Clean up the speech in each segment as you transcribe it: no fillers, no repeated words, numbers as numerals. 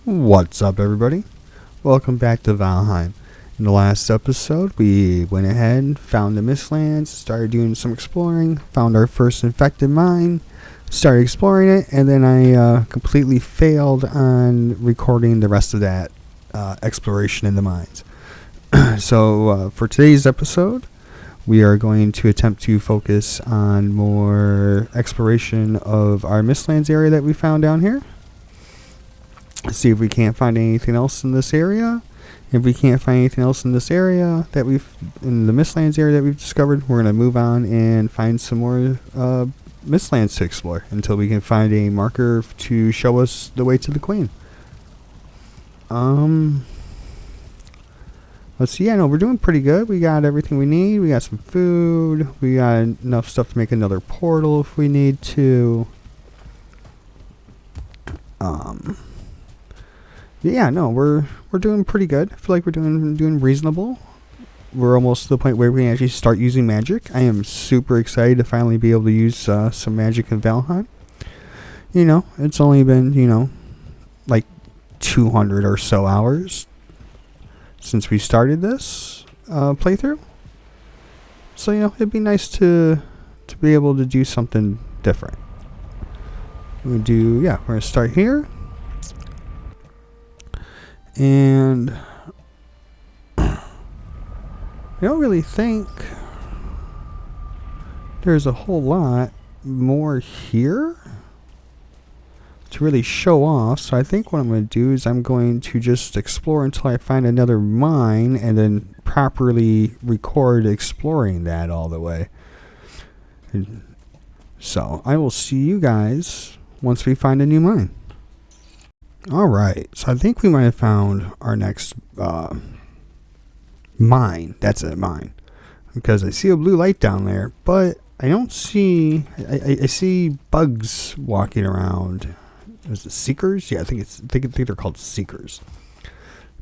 What's up, everybody? Welcome back to Valheim. In the last episode, we went ahead, found the Mistlands, started doing some exploring, found our first infected mine, started exploring it, and then I completely failed on recording the rest of that exploration in the mines. So for today's episode, we are going to attempt to focus on more exploration of our Mistlands area that we found down here. See if we can't find anything else in this area. If we can't find anything else in this area in the Mistlands area that we've discovered, we're going to move on and find some more Mistlands to explore until we can find a marker to show us the way to the Queen. Let's see. Yeah, no, we're doing pretty good. We got everything we need. We got some food. We got enough stuff to make another portal if we need to. Yeah, no, we're doing pretty good. I feel like we're doing reasonable. We're almost to the point where we can actually start using magic. I am super excited to finally be able to use some magic in Valheim. You know, it's only been, like 200 or so hours since we started this playthrough. So, it'd be nice to be able to do something different. We're going to start here. And I don't really think there's a whole lot more here to really show off. So I think what I'm going to do is I'm going to just explore until I find another mine and then properly record exploring that all the way. So I will see you guys once we find a new mine. Alright, so I think we might have found our next mine. That's a mine. Because I see a blue light down there, but I don't see... I see bugs walking around. Is it seekers? Yeah, I think they're called seekers.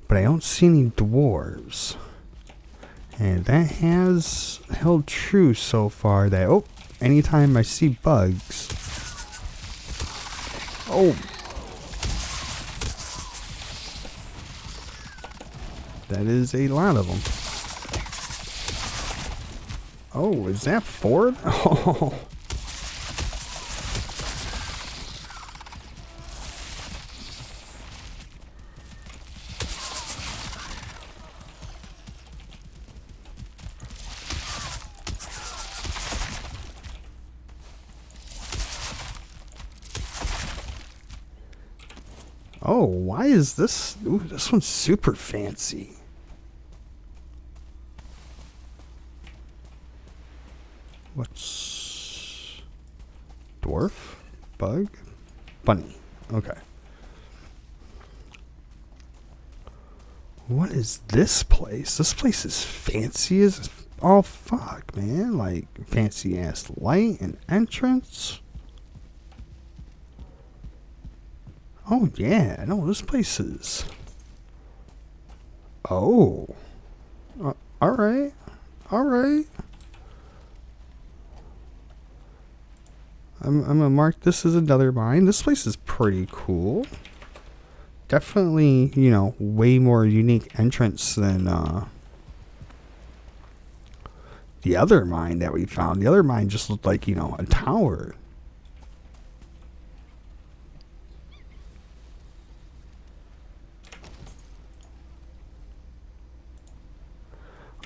But I don't see any dwarves. And that has held true so far that... anytime I see bugs... that is a lot of them. Oh, is that 4? Oh. Oh, why is this? Ooh, this one's super fancy. What's dwarf? Bug? Bunny. Okay. What is this place? This place is fancy as all fuck, man. Like fancy ass light and entrance. Oh yeah, no, this place is. Oh. All right. I'm gonna mark this as another mine. This place is pretty cool. Definitely, way more unique entrance than the other mine that we found. The other mine just looked like, a tower.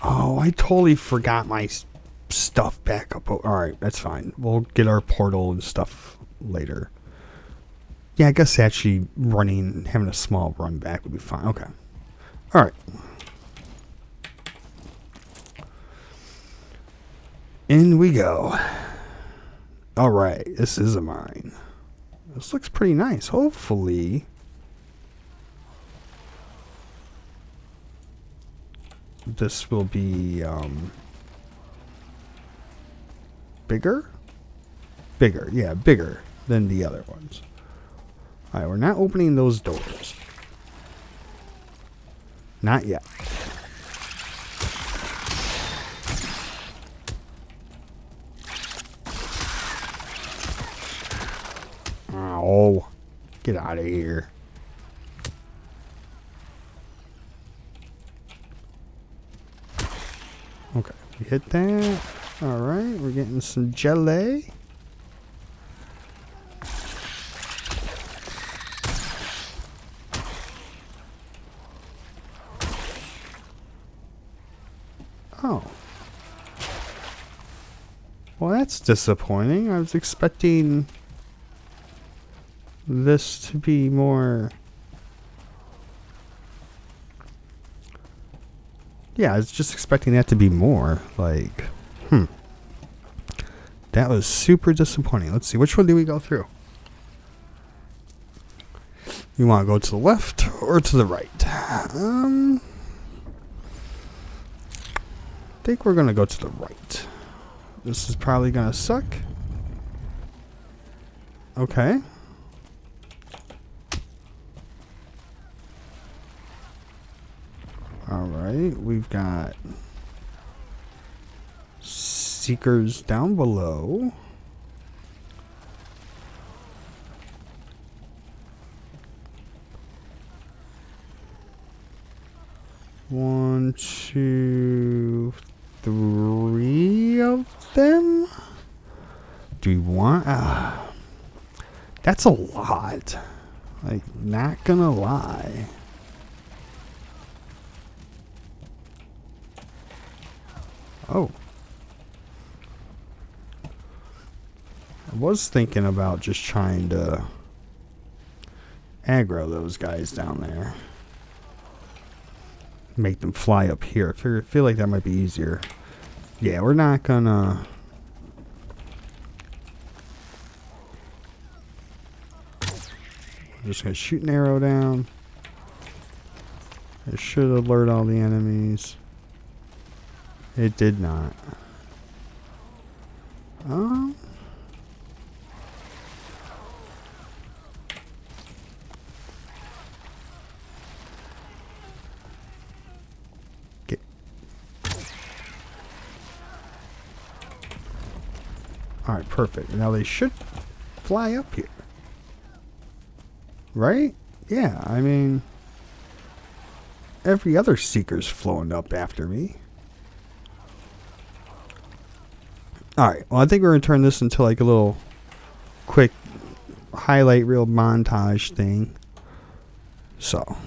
Oh, I totally forgot my stuff back up. Oh, alright, that's fine. We'll get our portal and stuff later. Yeah, I guess actually having a small run back would be fine. Okay. Alright. In we go. Alright, this is a mine. This looks pretty nice. Hopefully... this will be bigger? Yeah, bigger than the other ones. Alright, we're not opening those doors. Not yet. Ow. Get out of here. You hit that. Alright, we're getting some jelly. Oh. Well, that's disappointing. I was expecting this to be more... Yeah, I was just expecting that to be more. Like, that was super disappointing. Let's see, which one do we go through? You want to go to the left or to the right? I think we're going to go to the right. This is probably going to suck. Okay. Alright, we've got seekers down below. One, two, three of them? Do we want... that's a lot. Like, not gonna lie. Oh. I was thinking about just trying to aggro those guys down there. Make them fly up here. I feel like that might be easier. Yeah, we're not gonna... I'm just gonna shoot an arrow down. It should alert all the enemies. It did not. Get. Alright, perfect. Now they should fly up here. Right? Yeah, I mean... every other seeker's flowing up after me. Alright, well I think we're going to turn this into like a little quick highlight reel montage thing. So.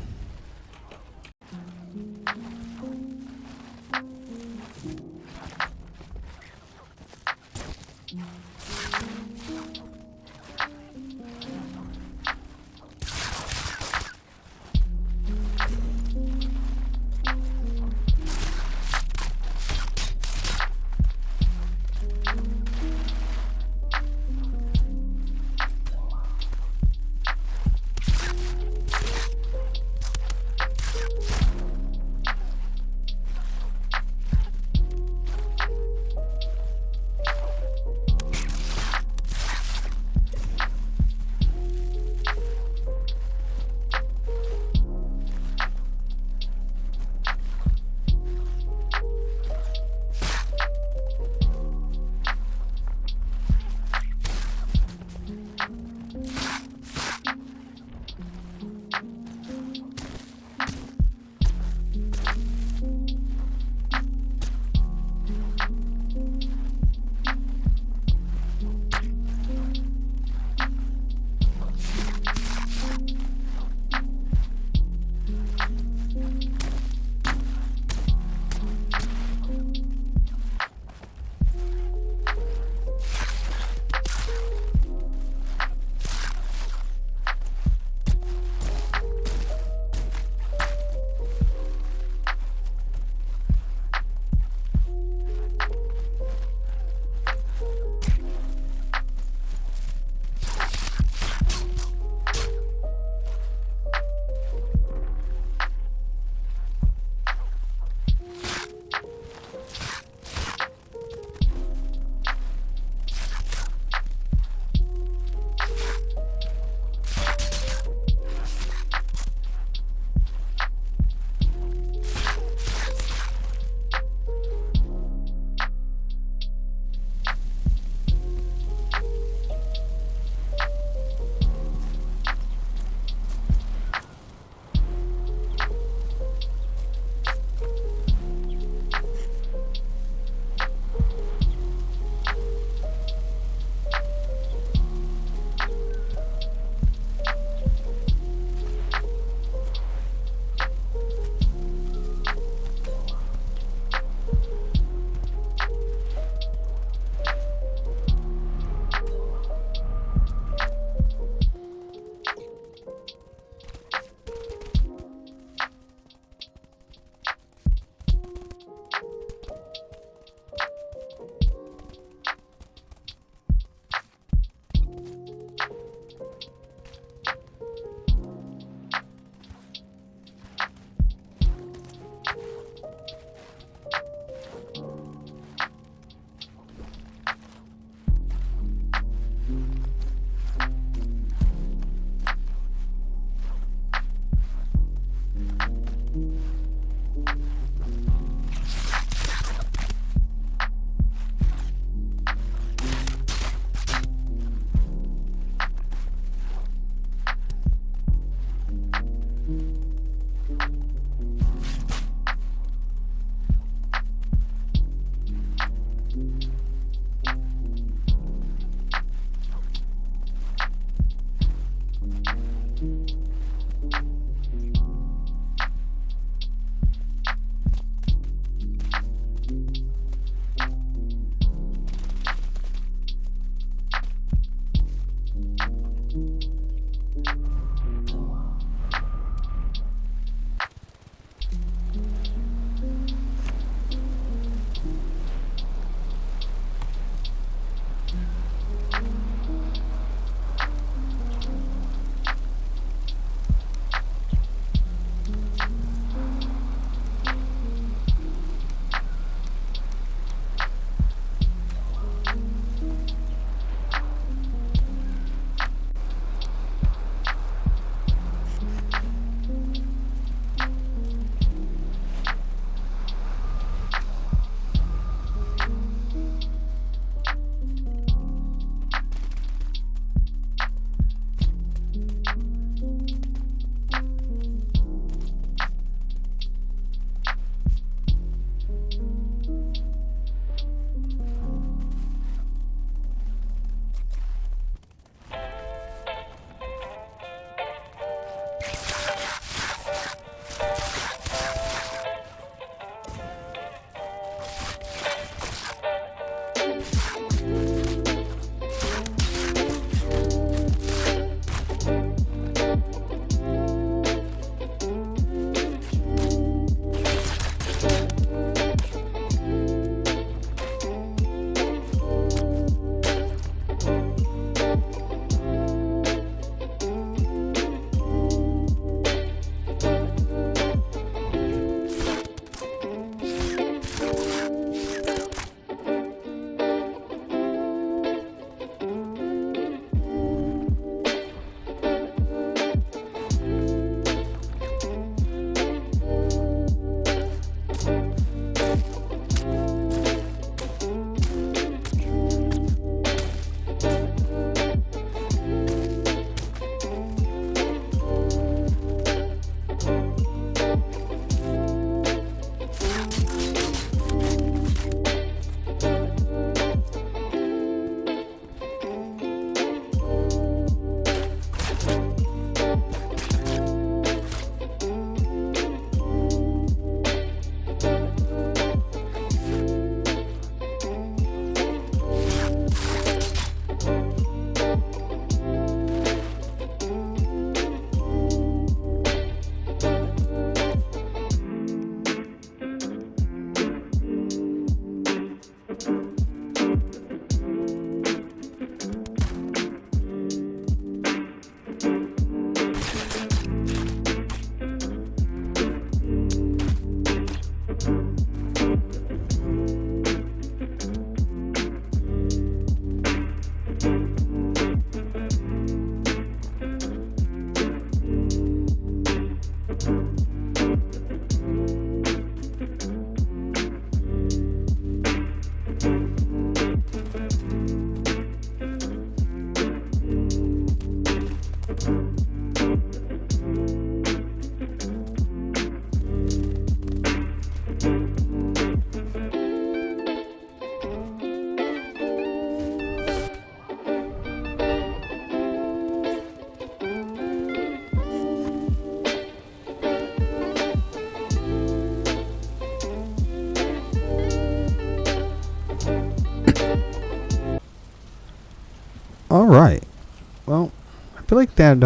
feel like that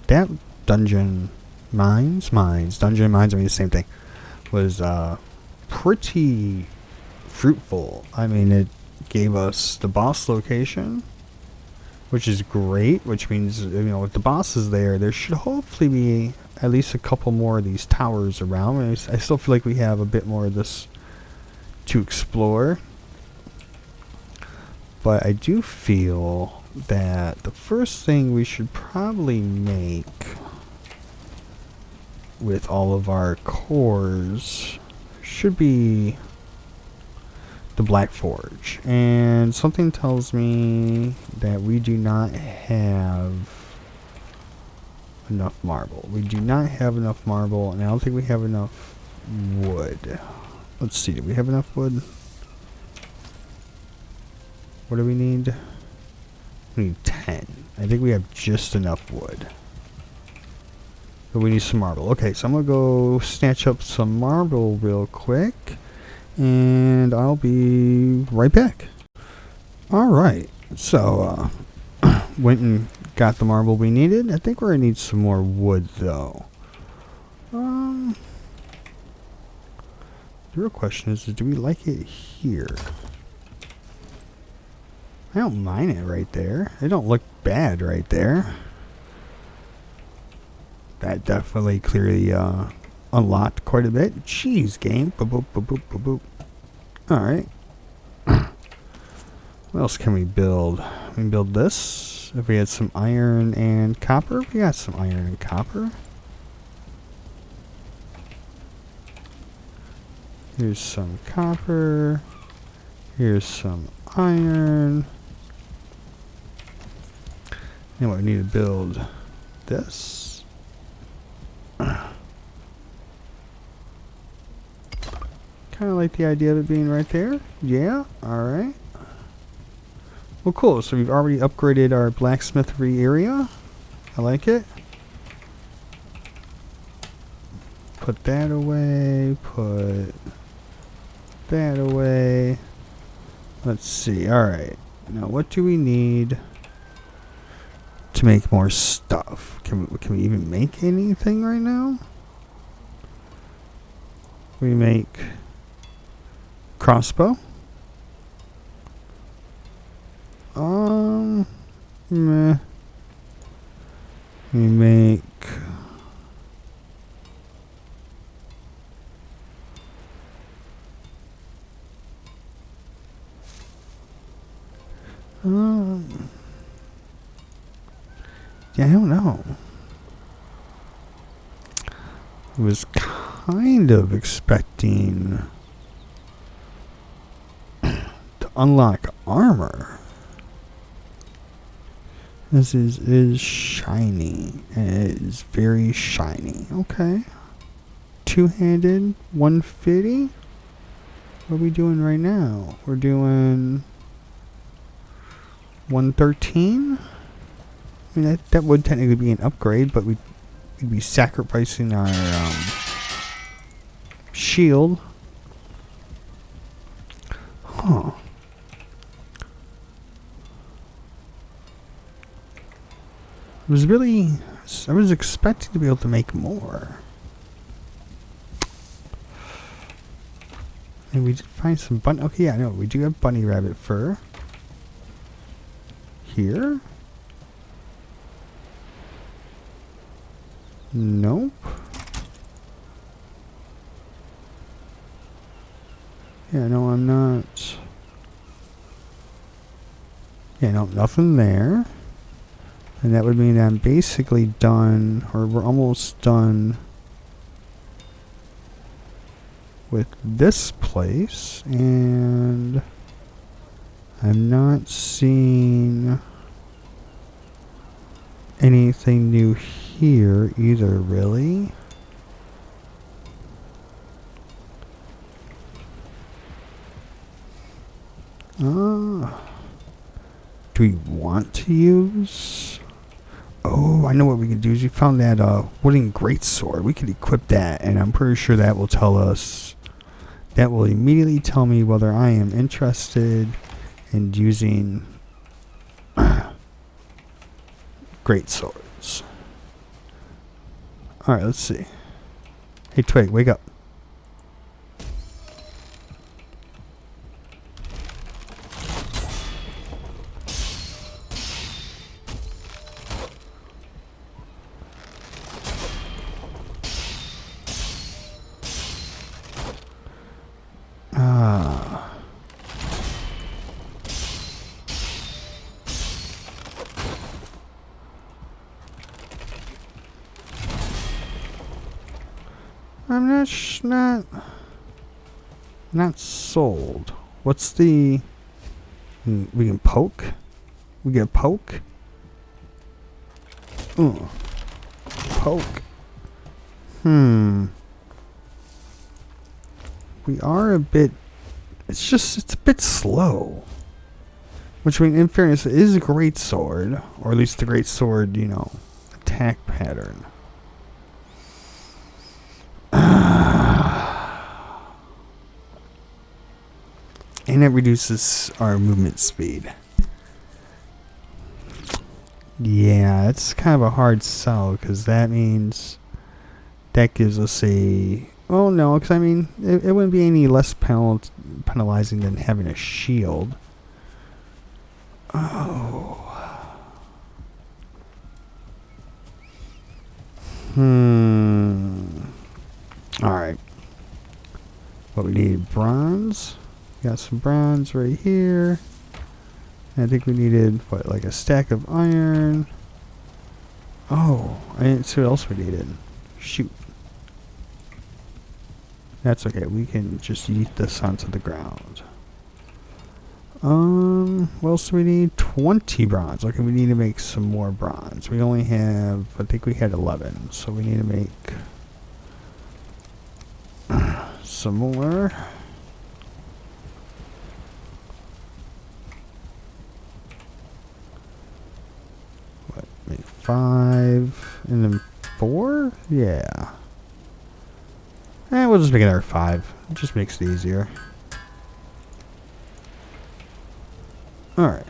that dungeon mines, dungeon and mines, I mean the same thing, was pretty fruitful. I mean, it gave us the boss location, which is great, which means, you know, with the bosses there should hopefully be at least a couple more of these towers around. I still feel like we have a bit more of this to explore, but I do feel that the first thing we should probably make with all of our cores should be the Black Forge. And something tells me that we do not have enough marble. We do not have enough marble, and I don't think we have enough wood. Let's see, do we have enough wood? What do we need? We need 10. I think we have just enough wood. But we need some marble. Okay, so I'm going to go snatch up some marble real quick, and I'll be right back. Alright, so went and got the marble we needed. I think we're going to need some more wood, though. The real question is, do we like it here? I don't mind it right there. It don't look bad right there. That definitely clearly unlocked quite a bit. Jeez, game. Boop, boop, boop, boop, boop, boop. Alright. What else can we build? We can build this. If we had some iron and copper. We got some iron and copper. Here's some copper. Here's some iron. Anyway, we need to build this. Kind of like the idea of it being right there. Yeah, alright. Well, cool. So we've already upgraded our blacksmithery area. I like it. Put that away. Put that away. Let's see. Alright. Now, what do we need to make more stuff? Can we even make anything right now? We make crossbow. Meh. We make yeah, I don't know. I was kind of expecting to unlock armor. This is shiny. It is very shiny. Okay. Two-handed, 150. What are we doing right now? We're doing 113. I mean, that would technically be an upgrade, but we'd be sacrificing our shield. Huh. I was expecting to be able to make more. And we did find some bunny. Okay, yeah, no, we do have bunny rabbit fur. Here? Nope. Yeah, no, I'm not. Yeah, no, nothing there. And that would mean I'm basically done, or we're almost done with this place. And I'm not seeing anything new here either, really. Do we want to use? Oh, I know what we can do. Is we found that wooden greatsword. We could equip that, and I'm pretty sure that will tell us. That will immediately tell me whether I am interested in using great swords. Alright, let's see. Hey, Twig, wake up. I'm not sold. What's the... We can poke? We get a poke? Ooh. Poke. We are a bit... it's a bit slow. Which, I mean, in fairness, it is a great sword. Or at least the great sword, you know, attack pattern. And it reduces our movement speed. Yeah, it's kind of a hard sell, because that means that gives us a... well, no, because I mean, it wouldn't be any less penalizing than having a shield. Oh. Alright. What we need, bronze. Got some bronze right here. I think we needed, what, like a stack of iron. Oh, I didn't see what else we needed. Shoot. That's okay, we can just yeet this onto the ground. What else do we need? 20 bronze. Okay, we need to make some more bronze. We only have, I think we had 11, so we need to make some more. What, make 5 and then 4? Yeah. We'll just make another 5. It just makes it easier. Alright.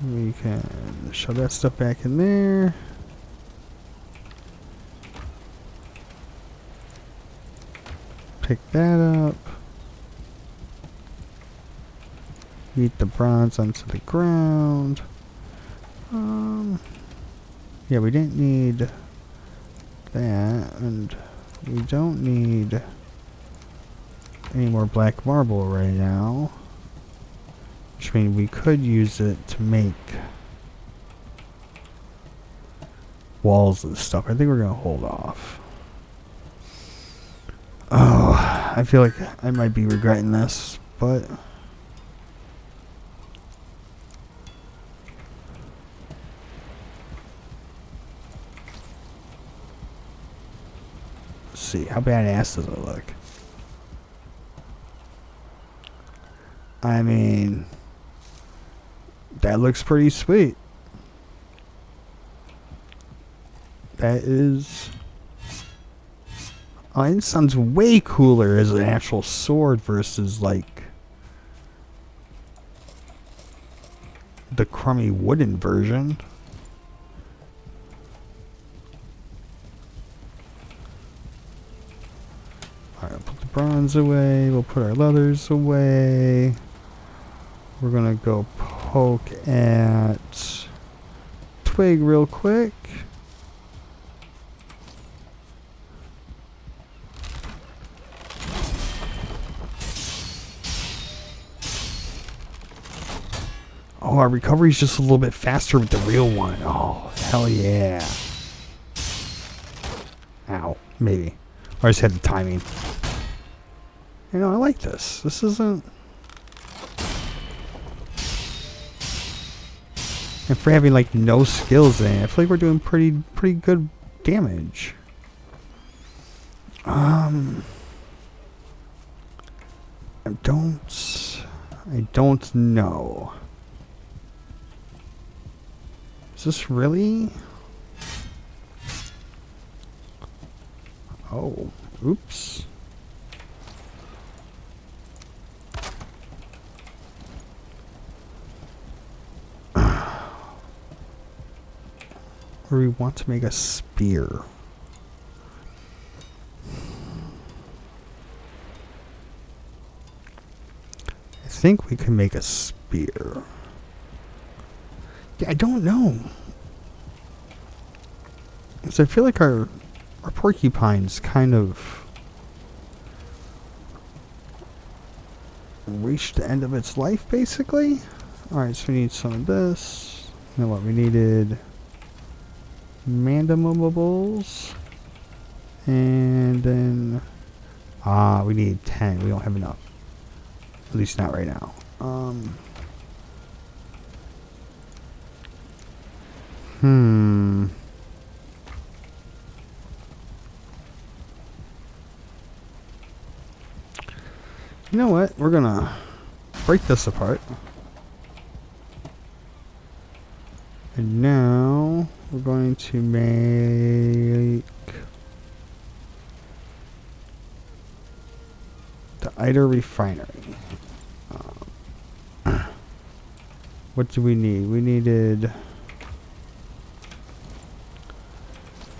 We can shove that stuff back in there. Pick that up. Yeet the bronze onto the ground. Yeah, we didn't need that, and we don't need any more black marble right now. Which means we could use it to make walls and stuff. I think we're going to hold off. Oh, I feel like I might be regretting this, but... let's see, how badass does it look? I mean, that looks pretty sweet. That is... oh, it sounds way cooler as an actual sword versus, like, the crummy wooden version. Alright, put the bronze away. We'll put our leathers away. We're gonna go poke at Twig real quick. Oh, our recovery's just a little bit faster with the real one. Oh, hell yeah. Ow, maybe. I just had the timing. You know, I like this. This isn't... and for having, like, no skills in it, I feel like we're doing pretty good damage. I don't know. Is this really? Oh, oops. Or we want to make a spear. I think we can make a spear. Yeah, I don't know. So I feel like our porcupine's kind of reached the end of its life, basically. Alright, so we need some of this. You know what? We needed mandibles. And then we need 10. We don't have enough. At least not right now. You know what? We're gonna break this apart. And now we're going to make the Iter Refinery. What do we need? We needed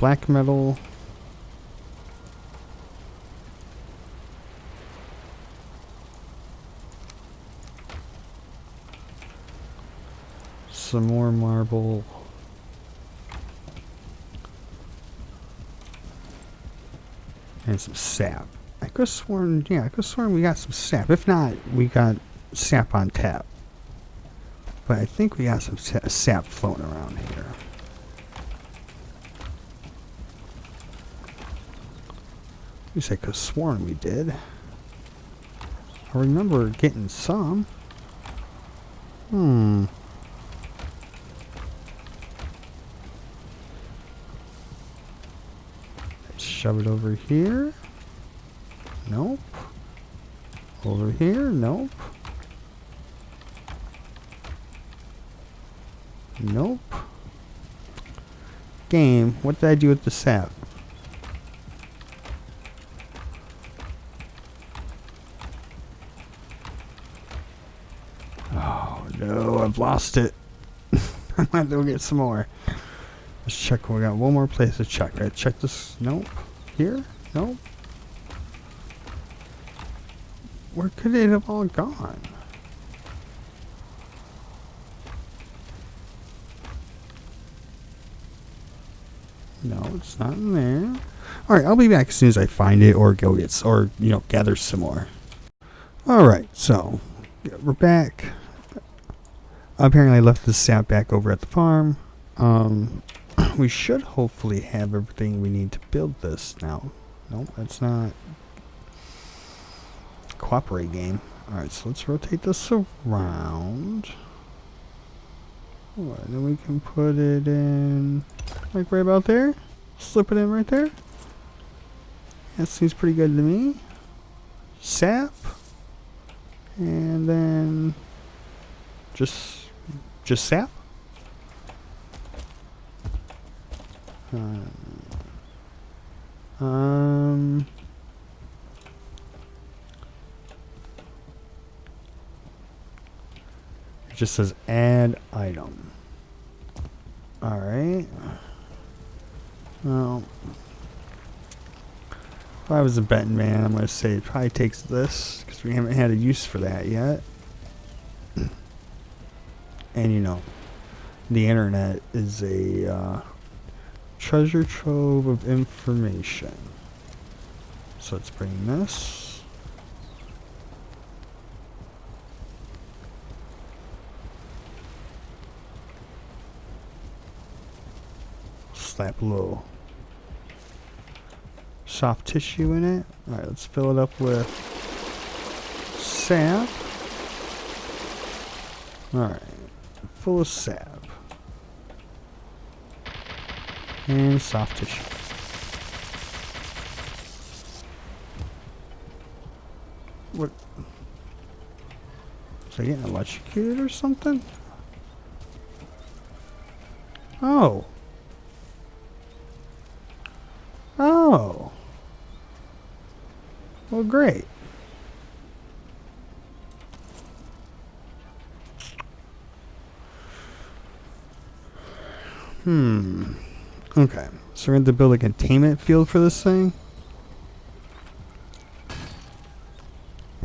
black metal, some more marble, and some sap. I could have sworn we got some sap. If not, we got sap on tap. But I think we got some sap floating around here. At least I could have sworn we did. I remember getting some. Shove it over here. Nope. Over here. Nope. Nope. Game, what did I do with the sap? Oh no, I've lost it. I'm gonna go get some more. Let's check. We got one more place to check. Right? Check this. Nope. Here? Nope. Where could it have all gone? No, it's not in there. Alright, I'll be back as soon as I find it or go get, or, you know, gather some more. Alright, so, yeah, we're back. Apparently I left the sap back over at the farm. We should hopefully have everything we need to build this now. Nope, that's not. Cooperate game. Alright, so let's rotate this around. Alright, then we can put it in, like right about there. Slip it in right there. That seems pretty good to me. Sap. And then just sap. It just says add item. Alright. Well, if I was a betting man, I'm going to say it probably takes this, because we haven't had a use for that yet. And you know, the internet is a treasure trove of information. So let's bring this. Slap a little soft tissue in it. Alright, let's fill it up with sap. Alright, full of sap. And soft tissue. What? Is I getting electrocuted or something? Oh. Oh. Well, great. Okay, so we're going to build a containment field for this thing.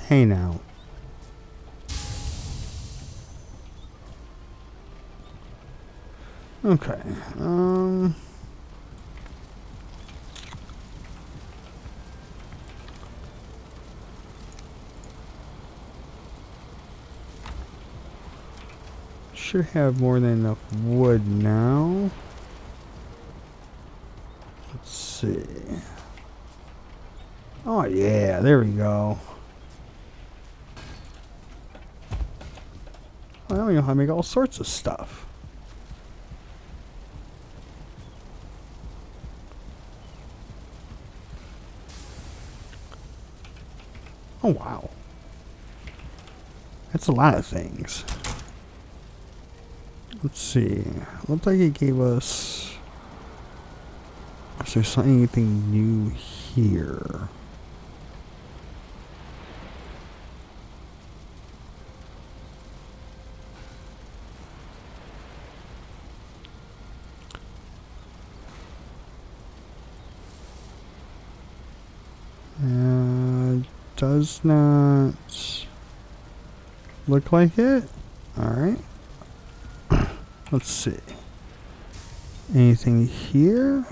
Hey now. Okay, should have more than enough wood now. Let's see. Oh yeah, there we go. Oh, now we know how to make all sorts of stuff. Oh wow. That's a lot of things. Let's see. Looks like it gave us... Is there anything new here? Does not look like it. Alright. Let's see. Anything here?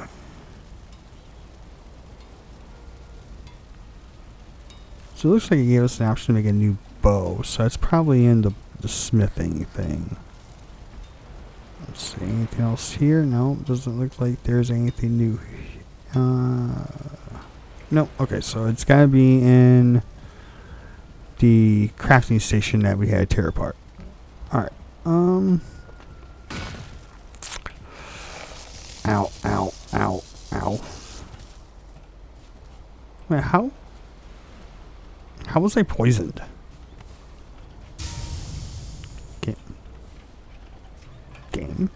So it looks like it gave us an option to make a new bow. So that's probably in the smithing thing. Let's see. Anything else here? No, doesn't look like there's anything new. No. Okay, so it's got to be in the crafting station that we had to tear apart. Alright. Ow, ow, ow, ow. Wait, how? How was I poisoned? Game.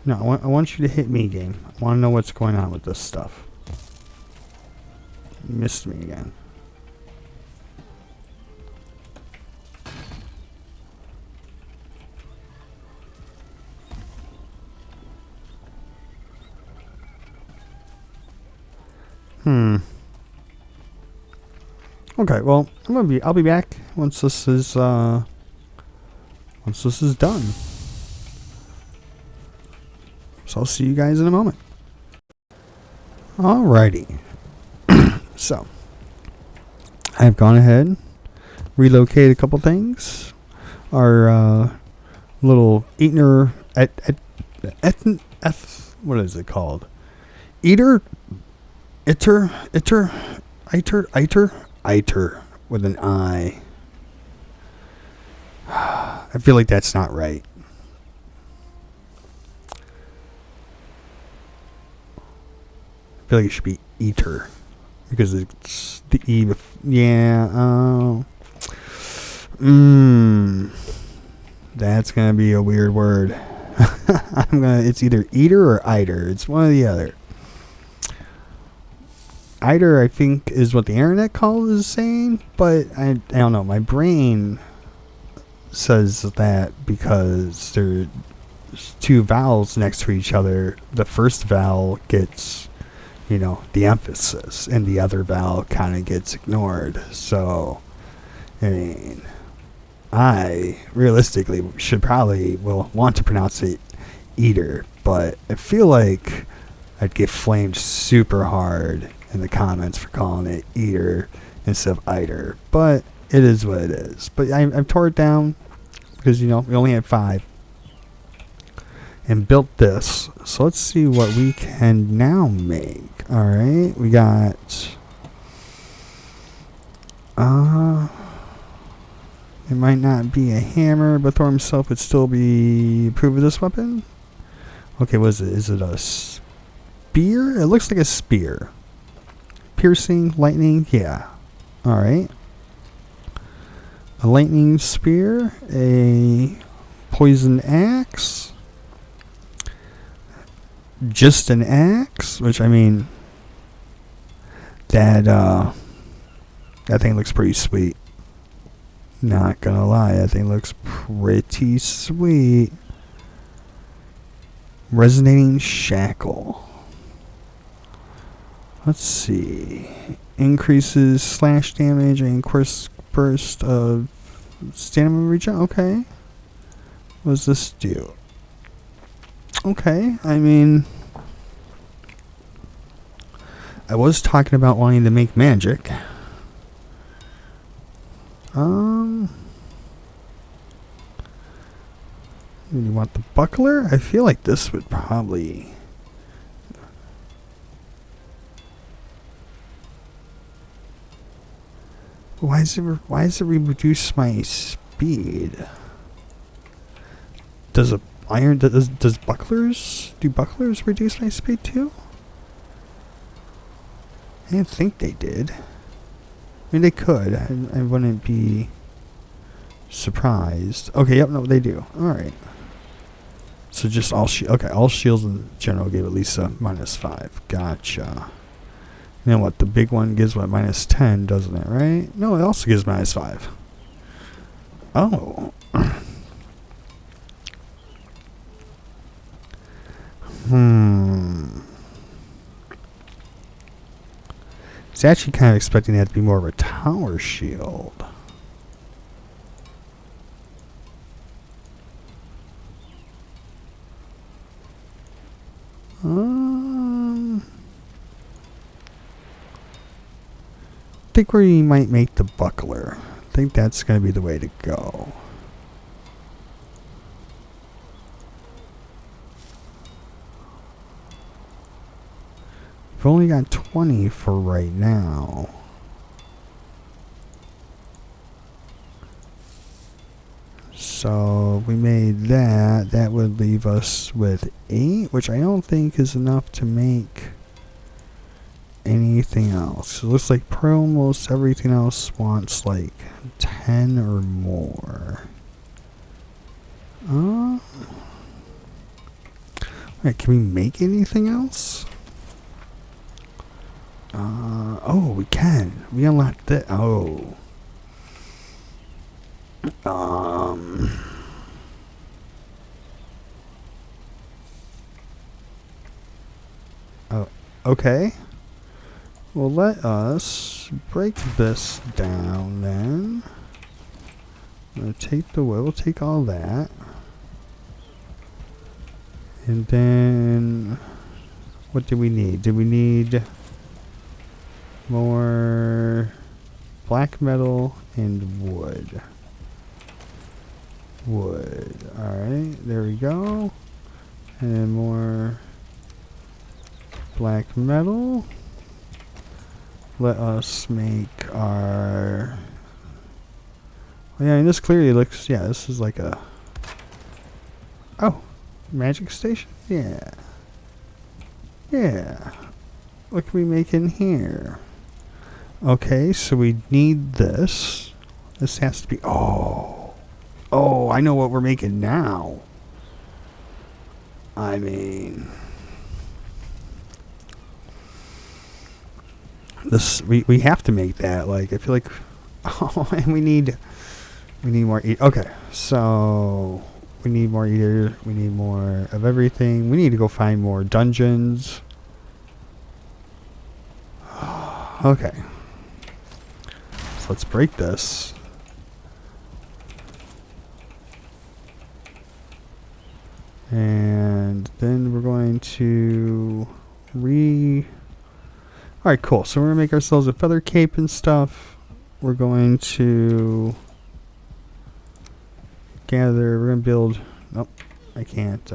No, I want you to hit me, game. I want to know what's going on with this stuff. You missed me again. Okay, well, I'll be back once this is done. So I'll see you guys in a moment. Alrighty. So I've gone ahead, relocated a couple things. Our little Eater what is it called? Iter with an I. I feel like that's not right. I feel like it should be Eater because it's the E. Yeah. Oh. That's gonna be a weird word. It's either Eater or Eiter. It's one or the other. Eiter, I think, is what the internet is saying, but I don't know. My brain says that because there's two vowels next to each other, the first vowel gets, the emphasis, and the other vowel kind of gets ignored. So, I mean, I realistically will want to pronounce it Eater, but I feel like I'd get flamed super hard in the comments for calling it Eater instead of Eiter, but it is what it is. But I've tore it down because we only had 5 and built this. So let's see what we can now make. All right, we got it might not be a hammer, but Thor himself would still be approved of this weapon. Okay, what is it? Is it a spear? It looks like a spear. Piercing, lightning, yeah. Alright. A lightning spear, a poison axe, just an axe, which I mean, that thing looks pretty sweet. Not gonna lie, that thing looks pretty sweet. Resonating Shackle. Let's see. Increases slash damage and burst of stamina regen. Okay. What does this do? Okay, I mean, I was talking about wanting to make magic. You want the buckler? I feel like this would probably... Why does it reduce my speed? Does bucklers reduce my speed too? I didn't think they did. I mean, they could. I wouldn't be surprised. Okay, yep, no, they do. Alright. So just all shields in general gave at least a -5. Gotcha. And then what? The big one gives what? -10, doesn't it, right? No, it also gives -5. Oh. It's actually kind of expecting that to be more of a tower shield. I think we might make the buckler. I think that's going to be the way to go. We've only got 20 for right now. So if we made that. That would leave us with 8, which I don't think is enough to make anything else. It looks like almost everything else wants like 10 or more. Wait, can we make anything else? Oh, we can. We unlocked that. Oh. Oh, okay. Well, let us break this down then. We'll take the wood. We'll take all that. And then, what do we need? Do we need more black metal and wood? Wood. Alright, there we go. And then more black metal. Let us make our... Well, yeah, I mean, this clearly looks... Yeah, this is like a... Oh! Magic station? Yeah. Yeah. What can we make in here? Okay, so we need this. This has to be... Oh! Oh, I know what we're making now. I mean... This we have to make that. Like, I feel like... Oh, and we need more... Okay, so... We need more eater. We need more of everything. We need to go find more dungeons. Okay. So let's break this. And then we're going to Alright, cool. So we're going to make ourselves a feather cape and stuff. We're going to gather. We're going to build... Nope. I can't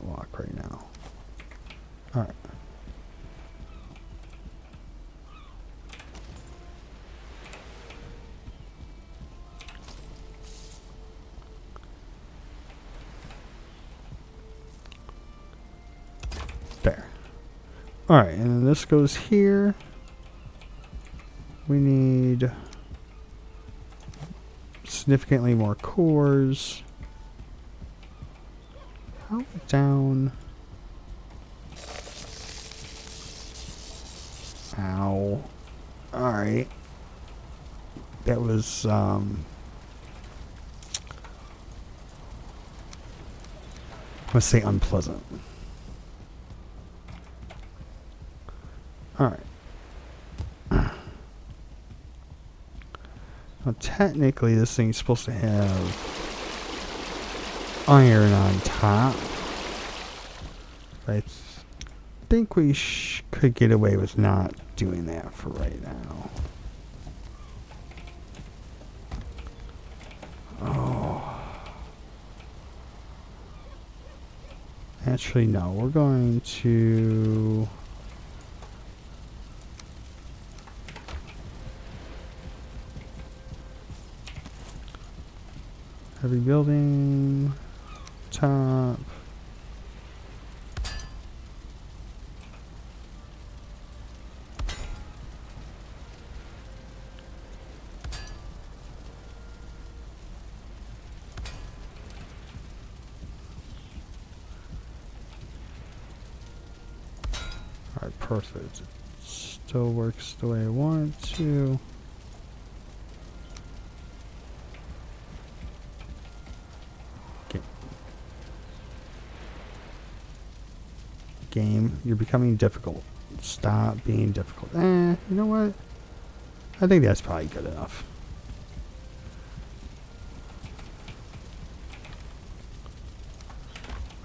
walk right now. Alright. There. Alright, and then this goes here. We need significantly more cores. How down? Ow. Alright. That was, Let's say unpleasant. Alright. Now, technically, this thing's supposed to have iron on top. But I think we could get away with not doing that for right now. Oh. Actually, no. We're going to... Heavy building, top. Alright, perfect. It still works the way I want it to. Game, you're becoming difficult. Stop being difficult. You know what? I think that's probably good enough.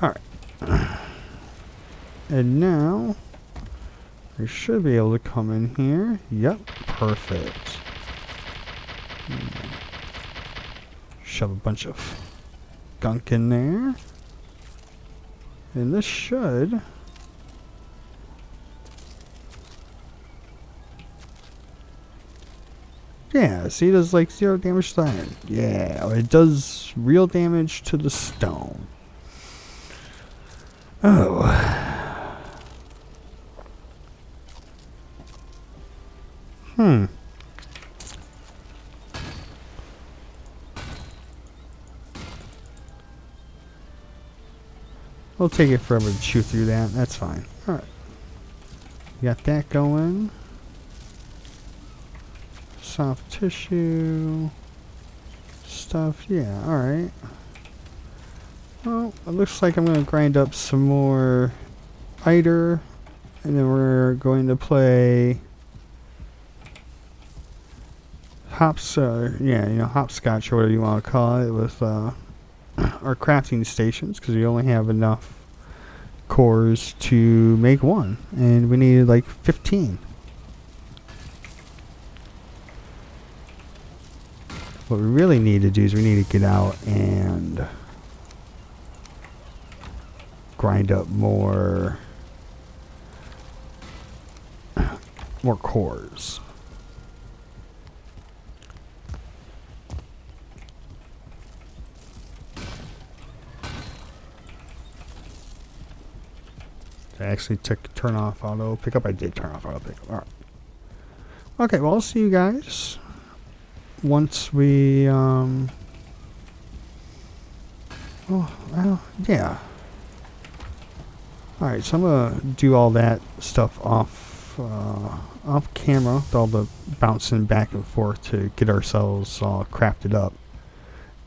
Alright. And now, we should be able to come in here. Yep, perfect. Shove a bunch of gunk in there. And this should... Yeah, see, it does like 0 damage to iron. Yeah, it does real damage to the stone. Oh. It'll take it forever to chew through that. That's fine. Alright. Got that going. Soft tissue stuff. Yeah, alright. Well, it looks like I'm going to grind up some more Eider. And then we're going to play hopscotch, or whatever you want to call it, with our crafting stations, because we only have enough cores to make one, and we needed like 15. What we really need to do is we need to get out and grind up more cores. I actually turn off auto pickup. I did turn off auto pickup. Alright. Okay, well, I'll see you guys once we, yeah. Alright, so I'm gonna do all that stuff off camera, with all the bouncing back and forth to get ourselves all crafted up.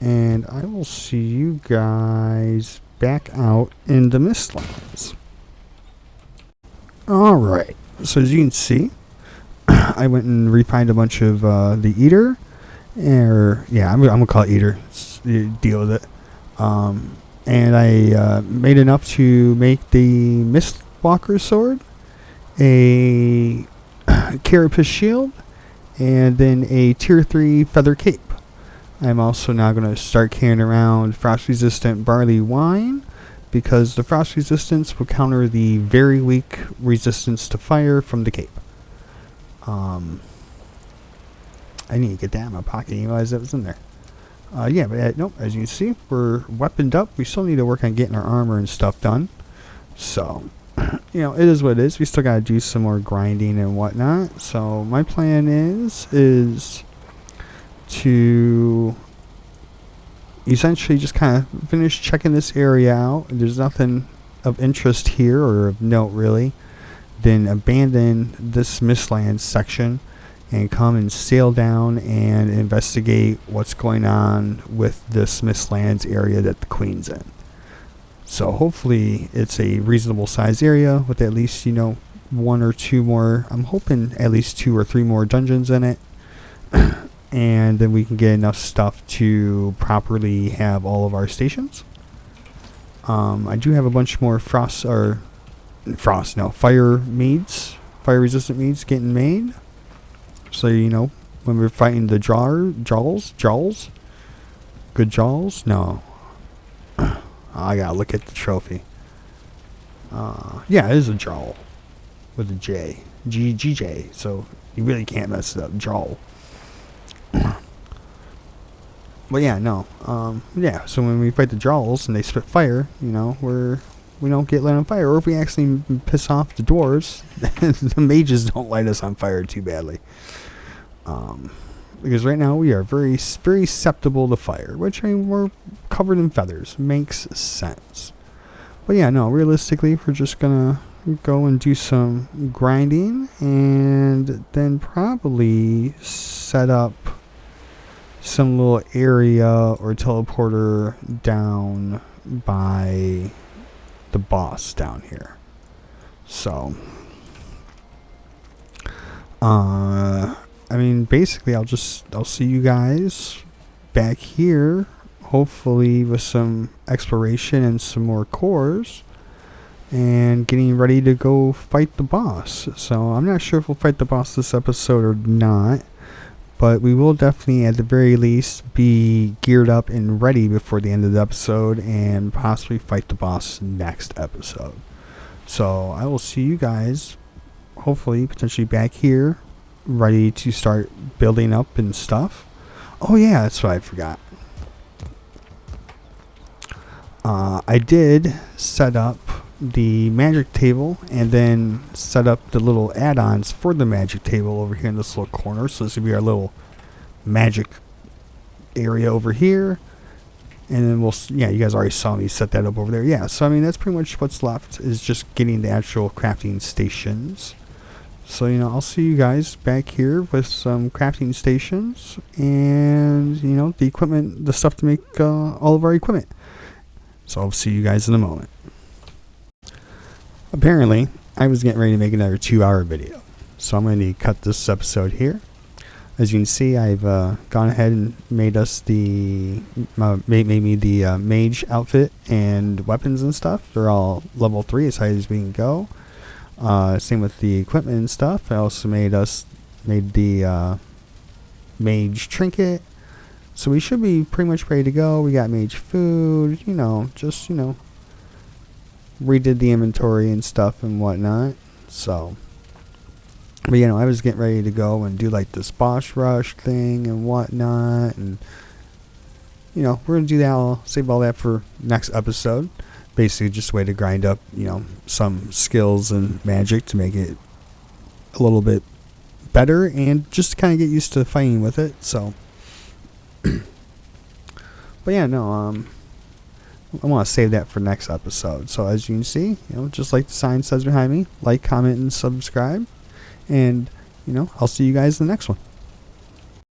And I will see you guys back out in the Mistlands. Alright, so as you can see, I went and refined a bunch of the Eater. I'm gonna call it Eater. Deal with it. And I made enough to make the Mistwalker sword, a Carapace shield, and then a tier 3 feather cape. I'm also now going to start carrying around frost resistant barley wine, because the frost resistance will counter the very weak resistance to fire from the cape. I need to get that in my pocket. You realize that was in there. Nope, as you can see, we're weaponed up. We still need to work on getting our armor and stuff done. So, it is what it is. We still got to do some more grinding and whatnot. So, my plan is to essentially just kind of finish checking this area out. There's nothing of interest here, or of note really. Then abandon this Mistlands section and come and sail down and investigate what's going on with this Mistlands area that the Queen's in. So hopefully it's a reasonable size area with at least, one or two more. I'm hoping at least 2 or 3 more dungeons in it. And then we can get enough stuff to properly have all of our stations. I do have a bunch more fire meads, fire resistant meads getting made. So, when we're fighting the jawls, good jawls, no. I gotta look at the trophy. Yeah, it is a jawl with a J, GJ. So you really can't mess it up, jawl. But yeah, no. Yeah. So when we fight the jawls and they spit fire, we don't get lit on fire. Or if we actually piss off the dwarves, the mages don't light us on fire too badly. Because right now we are very, very susceptible to fire, which we're covered in feathers. Makes sense. But yeah, no, realistically, we're just gonna go and do some grinding and then probably set up some little area or teleporter down by the boss down here. So, basically, I'll see you guys back here, hopefully with some exploration and some more cores, and getting ready to go fight the boss. So I'm not sure if we'll fight the boss this episode or not, but we will definitely, at the very least, be geared up and ready before the end of the episode, and possibly fight the boss next episode. So I will see you guys, hopefully, potentially back here, ready to start building up and stuff. Oh yeah, that's what I forgot. I did set up the magic table and then set up the little add-ons for the magic table over here in this little corner. So this would be our little magic area over here. And then you guys already saw me set that up over there. Yeah, so that's pretty much what's left, is just getting the actual crafting stations. So, I'll see you guys back here with some crafting stations and, the equipment, the stuff to make all of our equipment. So I'll see you guys in a moment. Apparently, I was getting ready to make another 2-hour video. So I'm going to cut this episode here. As you can see, I've gone ahead and made us made me the mage outfit and weapons and stuff. They're all level 3 as high as we can go. Same with the equipment and stuff. I also made the mage trinket. So we should be pretty much ready to go. We got mage food, redid the inventory and stuff and whatnot. So, but I was getting ready to go and do like this boss rush thing and whatnot. And, we're going to do that. I'll save all that for next episode. Basically just a way to grind up, some skills and magic to make it a little bit better and just to kind of get used to fighting with it. So, but yeah, no, I want to save that for next episode. So as you can see, just like the sign says behind me, like, comment, and subscribe. And, I'll see you guys in the next one.